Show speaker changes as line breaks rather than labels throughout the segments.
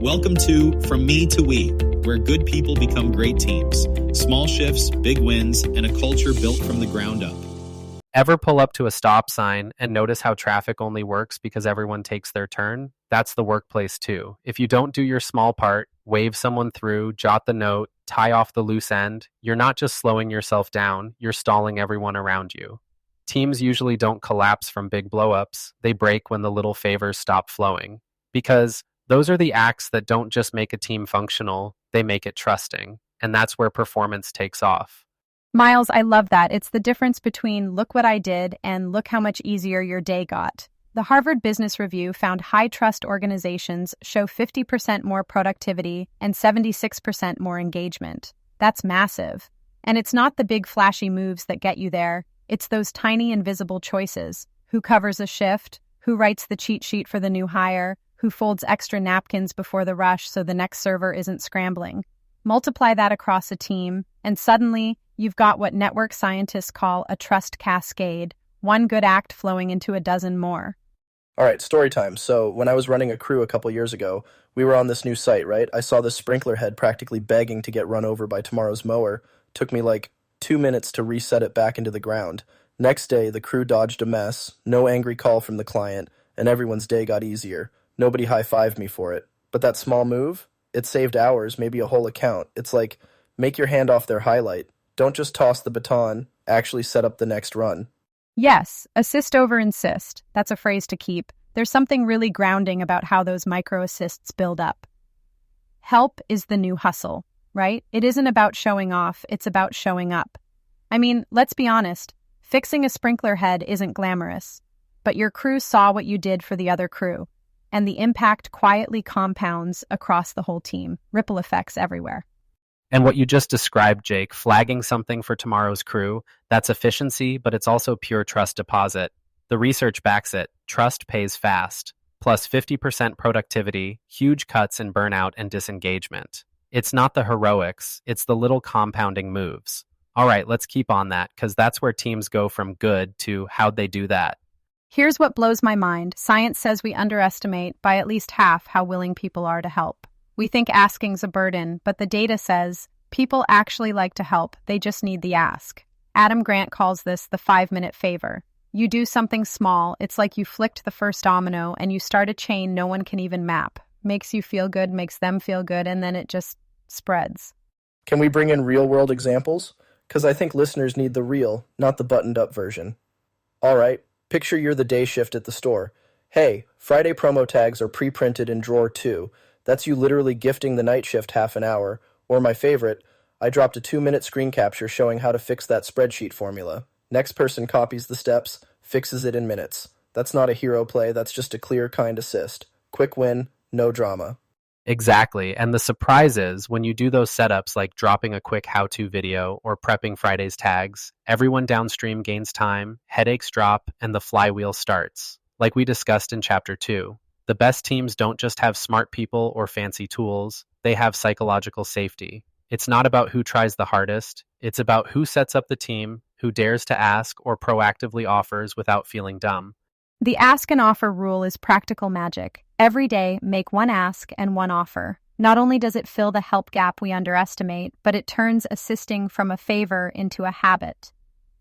Welcome to From Me to We, where good people become great teams. Small shifts, big wins, and a culture built from the ground up.
Ever pull up to a stop sign and notice how traffic only works because everyone takes their turn? That's the workplace too. If you don't do your small part, wave someone through, jot the note, tie off the loose end, you're not just slowing yourself down, you're stalling everyone around you. Teams usually don't collapse from big blowups, they break when the little favors stop flowing. Because those are the acts that don't just make a team functional, they make it trusting. And that's where performance takes off.
Miles, I love that. It's the difference between look what I did and look how much easier your day got. The Harvard Business Review found high-trust organizations show 50% more productivity and 76% more engagement. That's massive. And it's not the big flashy moves that get you there. It's those tiny invisible choices. Who covers a shift? Who writes the cheat sheet for the new hire? Who folds extra napkins before the rush so the next server isn't scrambling? Multiply that across a team, and suddenly, you've got what network scientists call a trust cascade, one good act flowing into a dozen more.
All right, story time. So when I was running a crew a couple years ago, we were on this new site, right? I saw this sprinkler head practically begging to get run over by tomorrow's mower. Took me like 2 minutes to reset it back into the ground. Next day, the crew dodged a mess, no angry call from the client, and everyone's day got easier. Nobody high-fived me for it. But that small move, it saved hours, maybe a whole account. It's like, make your handoff their highlight. Don't just toss the baton, actually set up the next run.
Yes, assist over insist. That's a phrase to keep. There's something really grounding about how those micro-assists build up. Help is the new hustle, right? It isn't about showing off, it's about showing up. I mean, let's be honest, fixing a sprinkler head isn't glamorous, but your crew saw what you did for the other crew, and the impact quietly compounds across the whole team, ripple effects everywhere.
And what you just described, Jake, flagging something for tomorrow's crew, that's efficiency, but it's also pure trust deposit. The research backs it. Trust pays fast. Plus 50% productivity, huge cuts in burnout and disengagement. It's not the heroics, it's the little compounding moves. All right, let's keep on that, because that's where teams go from good to how'd they do that.
Here's what blows my mind. Science says we underestimate by at least half how willing people are to help. We think asking's a burden, but the data says people actually like to help, they just need the ask. Adam Grant calls this the 5-minute favor. You do something small, it's like you flicked the first domino and you start a chain no one can even map. Makes you feel good, makes them feel good, and then it just spreads.
Can we bring in real-world examples? Because I think listeners need the real, not the buttoned-up version. All right, picture you're the day shift at the store. Hey, Friday promo tags are pre-printed in drawer 2. That's you literally gifting the night shift half an hour. Or my favorite, I dropped a 2-minute screen capture showing how to fix that spreadsheet formula. Next person copies the steps, fixes it in minutes. That's not a hero play, that's just a clear, kind assist. Quick win, no drama.
Exactly, and the surprise is when you do those setups like dropping a quick how-to video or prepping Friday's tags, everyone downstream gains time, headaches drop, and the flywheel starts. Like we discussed in Chapter 2. The best teams don't just have smart people or fancy tools, they have psychological safety. It's not about who tries the hardest, it's about who sets up the team, who dares to ask or proactively offers without feeling dumb.
The ask and offer rule is practical magic. Every day, make one ask and one offer. Not only does it fill the help gap we underestimate, but it turns assisting from a favor into a habit.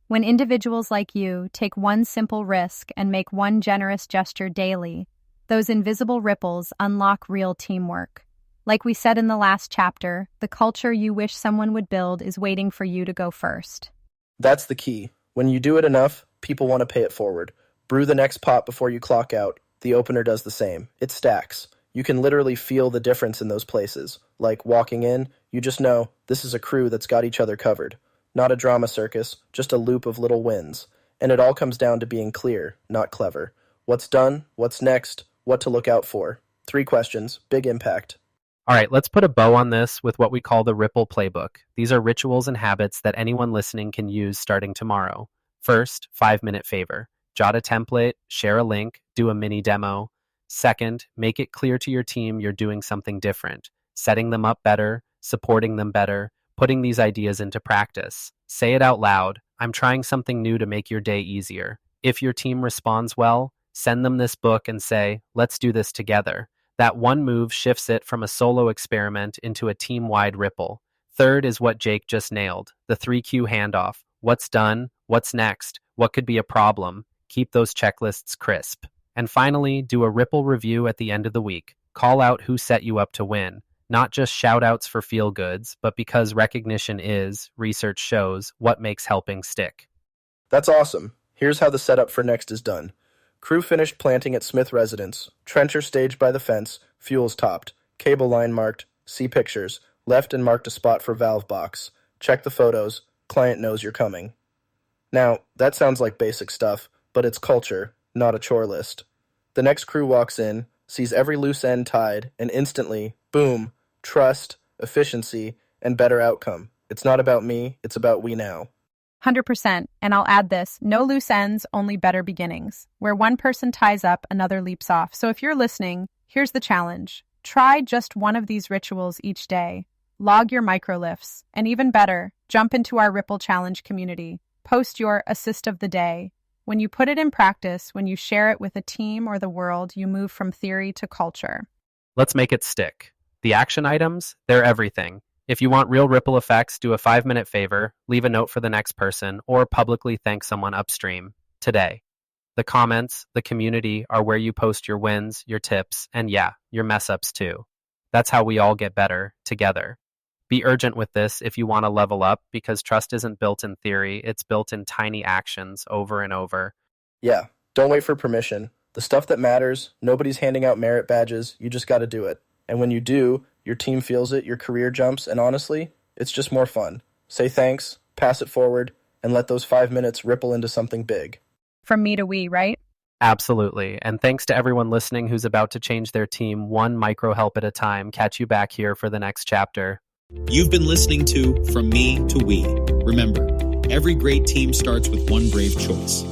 When individuals like you take one simple risk and make one generous gesture daily, those invisible ripples unlock real teamwork. Like we said in the last chapter, the culture you wish someone would build is waiting for you to go first.
That's the key. When you do it enough, people want to pay it forward. Brew the next pot before you clock out. The opener does the same. It stacks. You can literally feel the difference in those places. Like walking in, you just know this is a crew that's got each other covered. Not a drama circus, just a loop of little wins. And it all comes down to being clear, not clever. What's done? What's next? What to look out for? 3 questions, big impact.
All right, let's put a bow on this with what we call the Ripple Playbook. These are rituals and habits that anyone listening can use starting tomorrow. First, 5-minute favor. Jot a template, share a link, do a mini demo. Second, make it clear to your team you're doing something different, setting them up better, supporting them better, putting these ideas into practice. Say it out loud. I'm trying something new to make your day easier. If your team responds well, send them this book and say, let's do this together. That one move shifts it from a solo experiment into a team-wide ripple. Third is what Jake just nailed, the 3Q handoff. What's done? What's next? What could be a problem? Keep those checklists crisp. And finally, do a ripple review at the end of the week. Call out who set you up to win. Not just shout-outs for feel-goods, but because recognition is, research shows, what makes helping stick.
That's awesome. Here's how the setup for next is done. Crew finished planting at Smith residence. Trencher staged by the fence. Fuels topped. Cable line marked. See pictures. Left and marked a spot for valve box. Check the photos. Client knows you're coming. Now, that sounds like basic stuff, but it's culture, not a chore list. The next crew walks in, sees every loose end tied, and instantly, boom, trust, efficiency, and better outcome. It's not about me, it's about we now.
100%. And I'll add this, no loose ends, only better beginnings. Where one person ties up, another leaps off. So if you're listening, here's the challenge. Try just one of these rituals each day. Log your microlifts. And even better, jump into our Ripple Challenge community. Post your assist of the day. When you put it in practice, when you share it with a team or the world, you move from theory to culture.
Let's make it stick. The action items, they're everything. If you want real ripple effects, do a 5-minute favor, leave a note for the next person, or publicly thank someone upstream today. The comments, the community are where you post your wins, your tips, and yeah, your mess ups too. That's how we all get better together. Be urgent with this if you want to level up, because trust isn't built in theory, it's built in tiny actions over and over.
Yeah, don't wait for permission. The stuff that matters, nobody's handing out merit badges, you just gotta do it. And when you do, your team feels it, your career jumps, and honestly, it's just more fun. Say thanks, pass it forward, and let those 5 minutes ripple into something big.
From me to we, right?
Absolutely. And thanks to everyone listening who's about to change their team one micro help at a time. Catch you back here for the next chapter.
You've been listening to From Me to We. Remember, every great team starts with one brave choice.